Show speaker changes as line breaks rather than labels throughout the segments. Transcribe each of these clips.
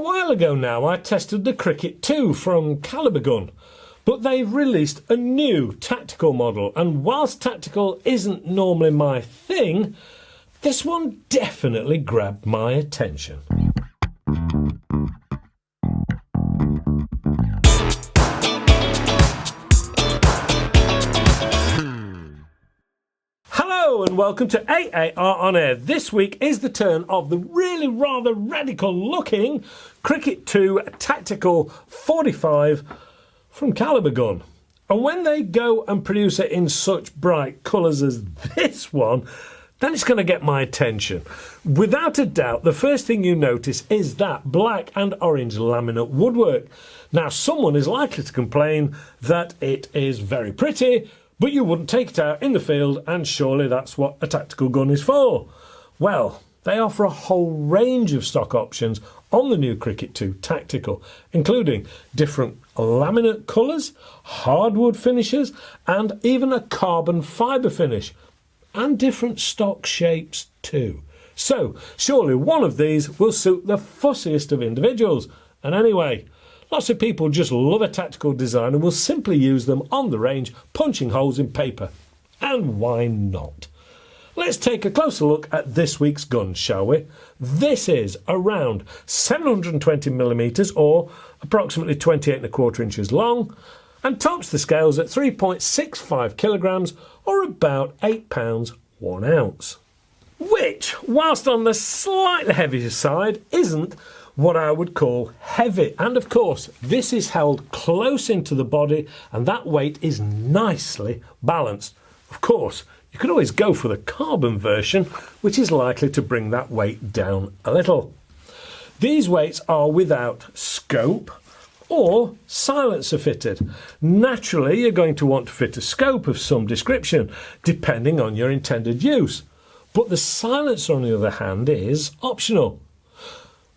while ago now I tested the Cricket 2 from Kalibrgun, but they've released a new tactical model, and whilst tactical isn't normally my thing, this one definitely grabbed my attention. Hello and welcome to AAR On Air. This week is the turn of the really rather radical looking Cricket 2 Tactical 45 from Kalibrgun. And when they go and produce it in such bright colours as this one, then it's going to get my attention. Without a doubt, the first thing you notice is that black and orange laminate woodwork. Now, someone is likely to complain that it is very pretty, but you wouldn't take it out in the field, and surely that's what a tactical gun is for. Well, they offer a whole range of stock options on the new Cricket 2 Tactical, including different laminate colours, hardwood finishes, and even a carbon fibre finish, and different stock shapes too. So, surely one of these will suit the fussiest of individuals. And anyway, lots of people just love a tactical design and will simply use them on the range, punching holes in paper. And why not? Let's take a closer look at this week's gun, shall we? This is around 720mm or approximately 28¼ inches long, and tops the scales at 3.65 kilograms or about 8 pounds 1 ounce. Which, whilst on the slightly heavier side, isn't what I would call heavy. And of course, this is held close into the body and that weight is nicely balanced. Of course, you could always go for the carbon version, which is likely to bring that weight down a little. These weights are without scope or silencer fitted. Naturally, you're going to want to fit a scope of some description, depending on your intended use. But the silencer, on the other hand, is optional.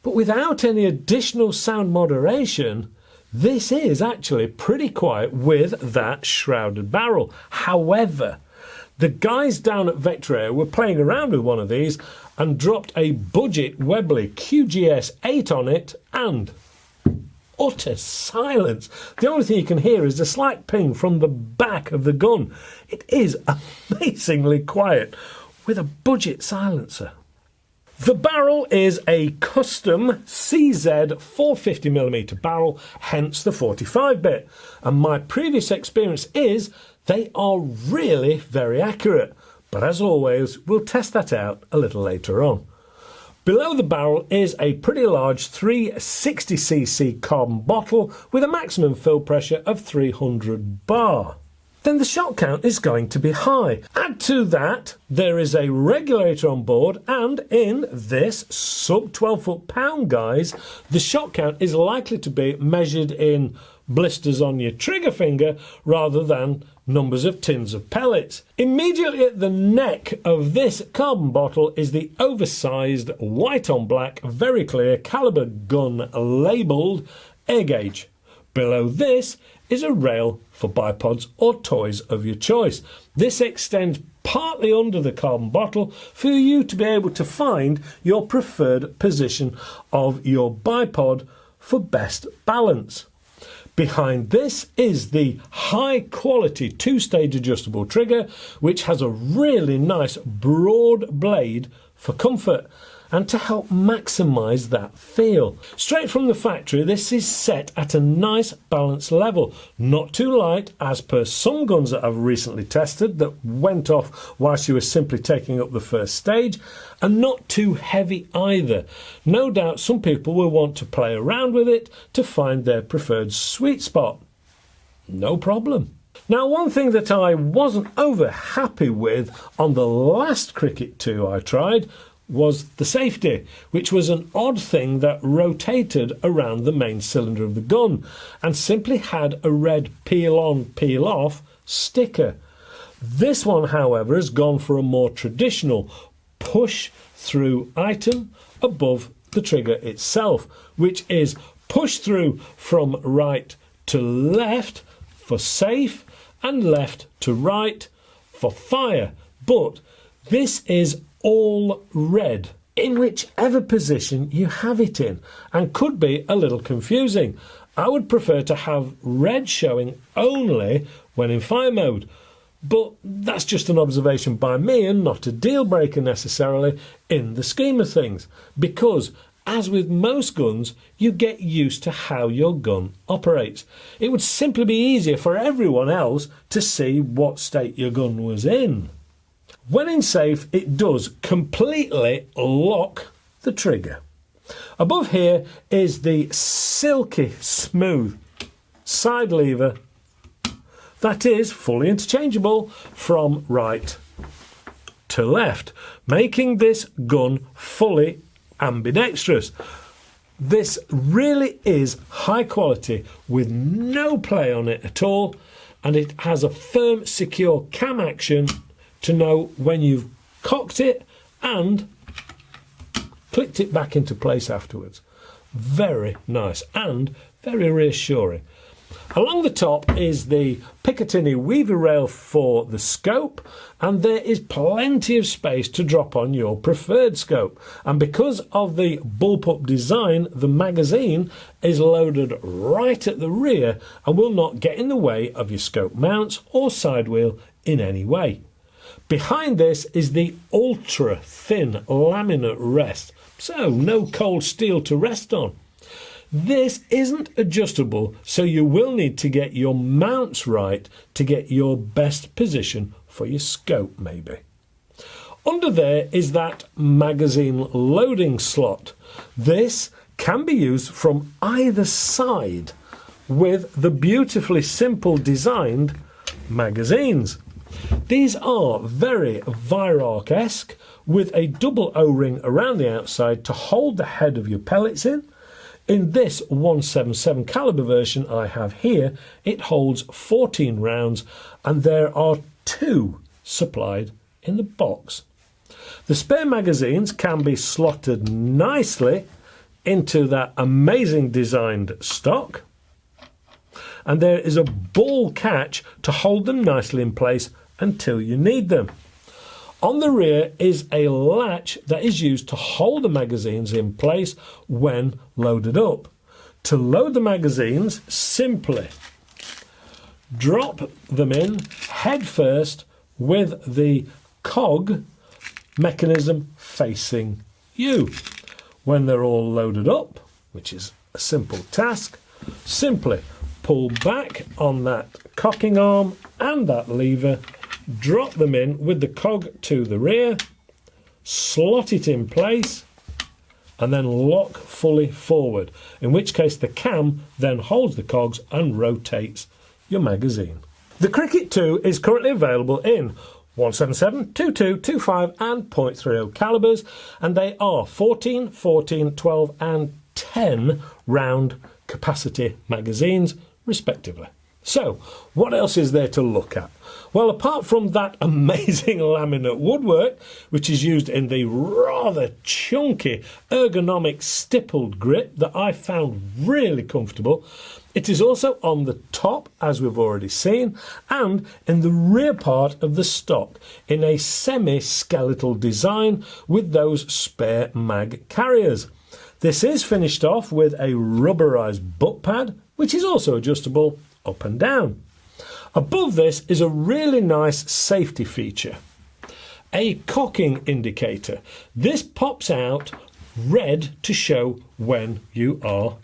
But without any additional sound moderation, this is actually pretty quiet with that shrouded barrel. However, the guys down at Vector Air were playing around with one of these and dropped a budget Webley QGS 8 on it, and utter silence. The only thing you can hear is a slight ping from the back of the gun. It is amazingly quiet with a budget silencer. The barrel is a custom CZ 450mm barrel, hence the 45-bit. And my previous experience is they are really very accurate. But as always, we'll test that out a little later on. Below the barrel is a pretty large 360cc carbon bottle with a maximum fill pressure of 300 bar. Then the shot count is going to be high. Add to that, there is a regulator on board, and in this sub 12 foot-pound guys, the shot count is likely to be measured in blisters on your trigger finger rather than numbers of tins of pellets. Immediately at the neck of this carbon bottle is the oversized white on black, very clear Kalibrgun labelled air gauge. Below this is a rail for bipods or toys of your choice. This extends partly under the carbon bottle for you to be able to find your preferred position of your bipod for best balance. Behind this is the high quality 2-stage adjustable trigger, which has a really nice broad blade for comfort and to help maximise that feel. Straight from the factory, this is set at a nice balanced level, not too light as per some guns that I've recently tested that went off whilst you were simply taking up the first stage, and not too heavy either. No doubt some people will want to play around with it to find their preferred sweet spot. No problem. Now, one thing that I wasn't over happy with on the last Cricket 2 I tried was the safety, which was an odd thing that rotated around the main cylinder of the gun and simply had a red peel on, peel off sticker. This one, however, has gone for a more traditional push through item above the trigger itself, which is push through from right to left for safe and left to right for fire. But this is all red in whichever position you have it in, and could be a little confusing. I would prefer to have red showing only when in fire mode, but that's just an observation by me and not a deal breaker necessarily in the scheme of things, because as with most guns, you get used to how your gun operates. It would simply be easier for everyone else to see what state your gun was in. When in safe, it does completely lock the trigger. Above here is the silky smooth side lever that is fully interchangeable from right to left, making this gun fully ambidextrous. This really is high quality with no play on it at all, and it has a firm, secure cam action to know when you've cocked it and clicked it back into place afterwards. Very nice and very reassuring. Along the top is the Picatinny weaver rail for the scope, and there is plenty of space to drop on your preferred scope. And because of the bullpup design, the magazine is loaded right at the rear and will not get in the way of your scope mounts or side wheel in any way. Behind this is the ultra thin laminate rest, so no cold steel to rest on. This isn't adjustable, so you will need to get your mounts right to get your best position for your scope maybe. Under there is that magazine loading slot. This can be used from either side with the beautifully simple designed magazines. These are very Viroc-esque with a double O-ring around the outside to hold the head of your pellets in. In this 177 caliber version I have here, it holds 14 rounds and there are 2 supplied in the box. The spare magazines can be slotted nicely into that amazing designed stock, and there is a ball catch to hold them nicely in place until you need them. On the rear is a latch that is used to hold the magazines in place when loaded up. To load the magazines, simply drop them in head first with the cog mechanism facing you. When they're all loaded up, which is a simple task, simply pull back on that cocking arm and that lever, drop them in with the cog to the rear, slot it in place, and then lock fully forward, in which case the cam then holds the cogs and rotates your magazine. The Cricket 2 is currently available in 177, 22, 25 and .30 calibers, and they are 14, 14, 12 and 10 round capacity magazines respectively. So, what else is there to look at? Well, apart from that amazing laminate woodwork, which is used in the rather chunky ergonomic stippled grip that I found really comfortable, it is also on the top, as we've already seen, and in the rear part of the stock in a semi-skeletal design with those spare mag carriers. This is finished off with a rubberized butt pad, which is also adjustable up and down. Above this is a really nice safety feature, a cocking indicator. This pops out red to show when you are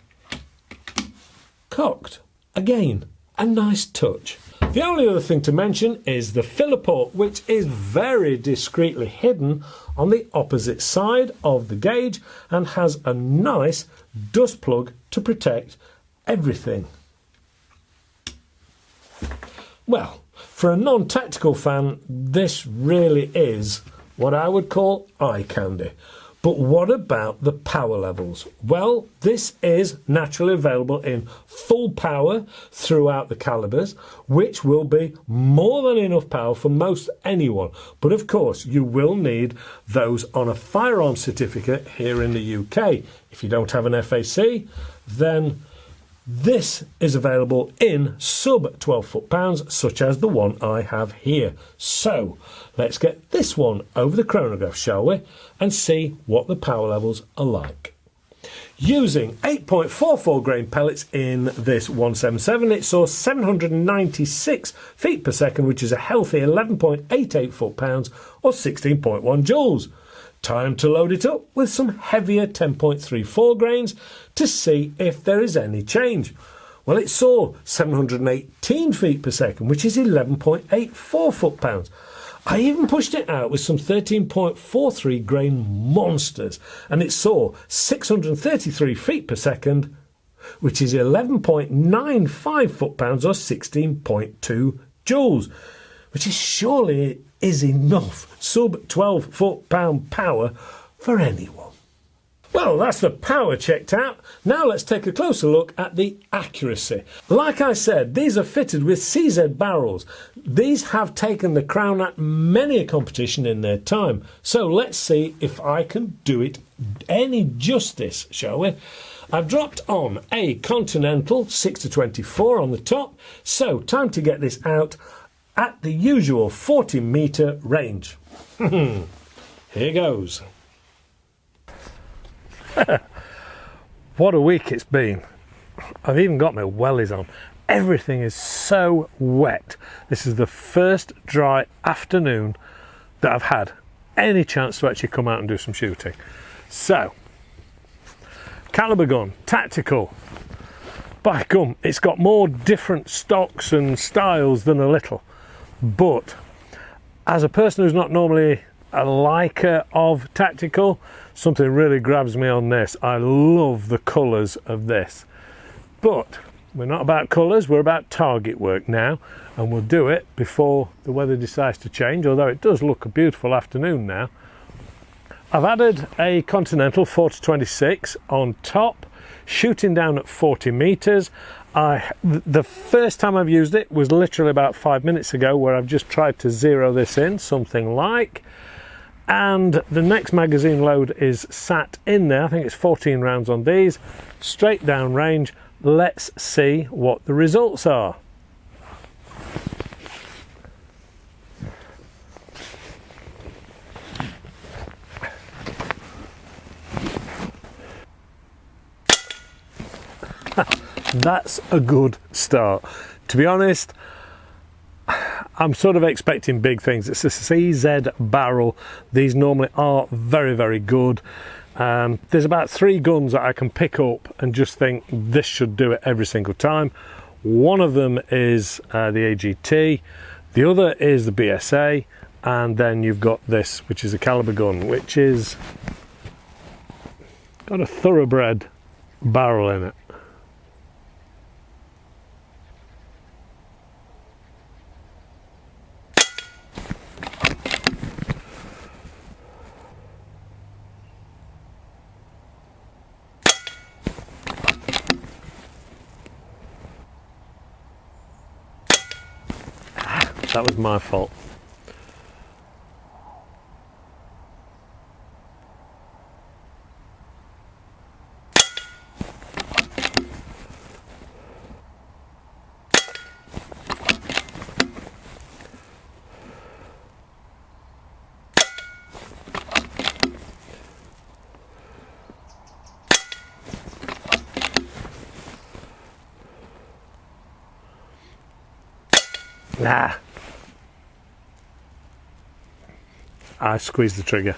cocked. Again, a nice touch. The only other thing to mention is the filler port, which is very discreetly hidden on the opposite side of the gauge and has a nice dust plug to protect everything. Well, for a non-tactical fan, this really is what I would call eye candy. But what about the power levels? Well, this is naturally available in full power throughout the calibers, which will be more than enough power for most anyone. But of course, you will need those on a firearms certificate here in the UK. If you don't have an FAC, then This is available in sub 12 foot-pounds, such as the one I have here. So let's get this one over the chronograph, shall we, and see what the power levels are like. Using 8.44 grain pellets in this 177, it saw 796 feet per second, which is a healthy 11.88 foot-pounds or 16.1 joules. Time to load it up with some heavier 10.34 grains to see if there is any change. Well, it saw 718 feet per second, which is 11.84 foot-pounds. I even pushed it out with some 13.43 grain monsters, and it saw 633 feet per second, which is 11.95 foot-pounds or 16.2 joules, which is surely is enough sub 12 foot-pound power for anyone. Well, that's the power checked out. Now let's take a closer look at the accuracy. Like I said, these are fitted with CZ barrels. These have taken the crown at many a competition in their time. So let's see if I can do it any justice, shall we? I've dropped on a Continental 6-24 on the top. So time to get this out at the usual 40-metre range. Here goes. What a week it's been. I've even got my wellies on. Everything is so wet. This is the first dry afternoon that I've had any chance to actually come out and do some shooting. So, Kalibrgun, tactical. By gum, it's got more different stocks and styles than a little. But as a person who's not normally a liker of tactical, something really grabs me on this. I love the colours of this. But we're not about colours, we're about target work now, and we'll do it before the weather decides to change, although it does look a beautiful afternoon now. I've added a Continental 4-26 on top, shooting down at 40 metres. The first time I've used it was literally about 5 minutes ago, where I've just tried to zero this in, something like. And the next magazine load is sat in there. I think it's 14 rounds on these, straight down range. Let's see what the results are. That's a good start. To be honest, I'm sort of expecting big things. It's a CZ barrel. These normally are very, very good. There's about 3 guns that I can pick up and just think this should do it every single time. One of them is the AGT, the other is the BSA, and then you've got this, which is a Kalibrgun, which is got a thoroughbred barrel in it. That was my fault. Nah. I squeezed the trigger.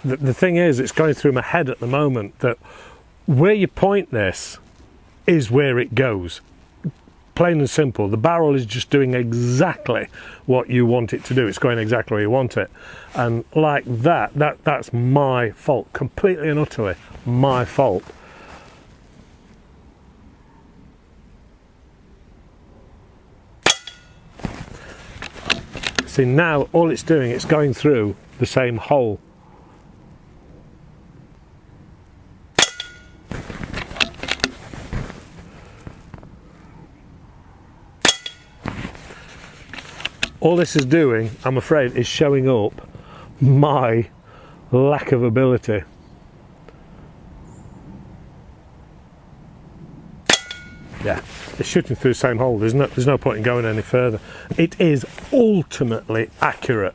The thing is, it's going through my head at the moment that where you point this is where it goes. Plain and simple. The barrel is just doing exactly what you want it to do. It's going exactly where you want it. And like that's my fault. Completely and utterly my fault. See, now all it's doing, it's going through the same hole. All this is doing, I'm afraid, is showing up my lack of ability. Yeah, it's shooting through the same hole. There's no point in going any further. It is ultimately accurate.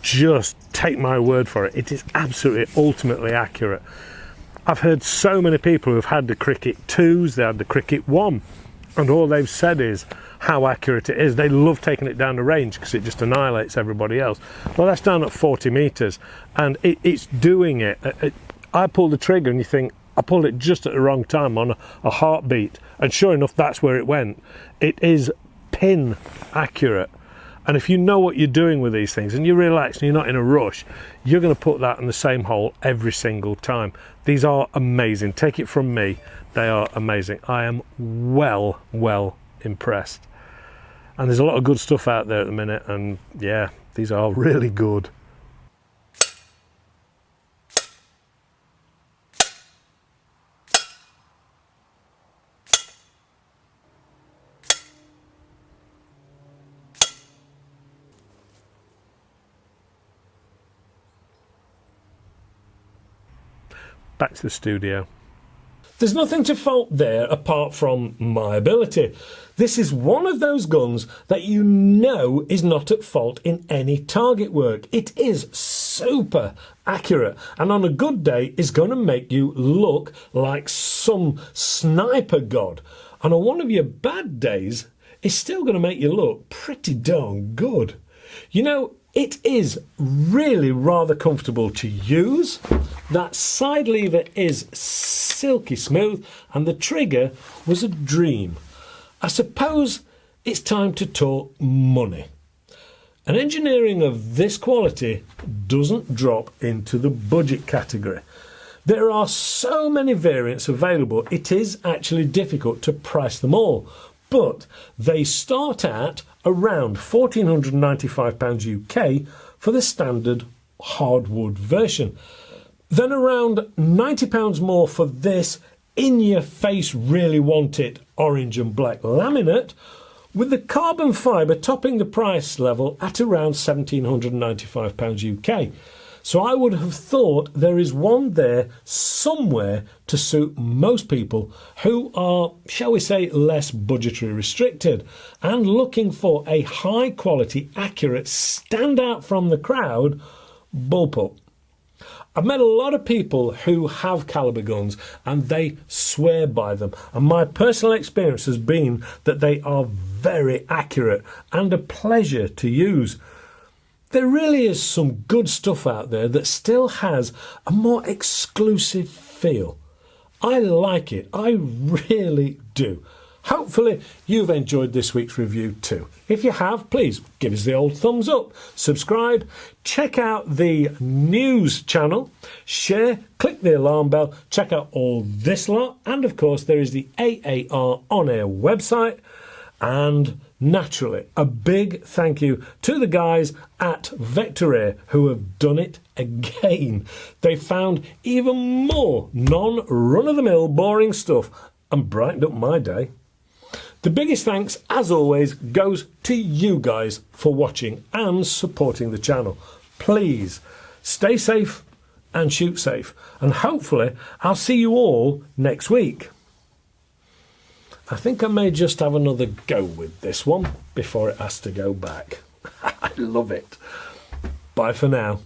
Just take my word for it. It is absolutely ultimately accurate. I've heard so many people who've had the Cricket 2s, they had the Cricket 1, and all they've said is how accurate it is. They love taking it down the range because it just annihilates everybody else. Well, that's down at 40 metres, and it's doing it. I pull the trigger and you think, I pulled it just at the wrong time on a heartbeat, and sure enough, that's where it went. It is pin accurate. And if you know what you're doing with these things and you're relaxed and you're not in a rush, you're going to put that in the same hole every single time. These are amazing. Take it from me, they are amazing. I am well impressed. And there's a lot of good stuff out there at the minute, and yeah, these are really good. Back to the studio. There's nothing to fault there apart from my ability. This is one of those guns that you know is not at fault in any target work. It is super accurate, and on a good day is going to make you look like some sniper god. And on one of your bad days, it's still going to make you look pretty darn good. You know, it is really rather comfortable to use. That side lever is silky smooth, and the trigger was a dream. I suppose it's time to talk money. An engineering of this quality doesn't drop into the budget category. There are so many variants available, it is actually difficult to price them all. But they start at around £1,495 UK for the standard hardwood version. Then around £90 more for this in-your-face really want it orange and black laminate, with the carbon fibre topping the price level at around £1,795 UK. So I would have thought there is one there somewhere to suit most people who are, shall we say, less budgetary restricted and looking for a high quality, accurate, stand out from the crowd bullpup. I've met a lot of people who have Kalibrguns and they swear by them, and my personal experience has been that they are very accurate and a pleasure to use. There really is some good stuff out there that still has a more exclusive feel. I like it, I really do. Hopefully you've enjoyed this week's review too. If you have, please give us the old thumbs up, subscribe, check out the news channel, share, click the alarm bell, check out all this lot, and of course there is the AAR On Air website. And naturally, a big thank you to the guys at Vector Air who have done it again. They found even more non-run-of-the-mill boring stuff and brightened up my day. The biggest thanks, as always, goes to you guys for watching and supporting the channel. Please stay safe and shoot safe, and hopefully I'll see you all next week. I think I may just have another go with this one before it has to go back. I love it. Bye for now.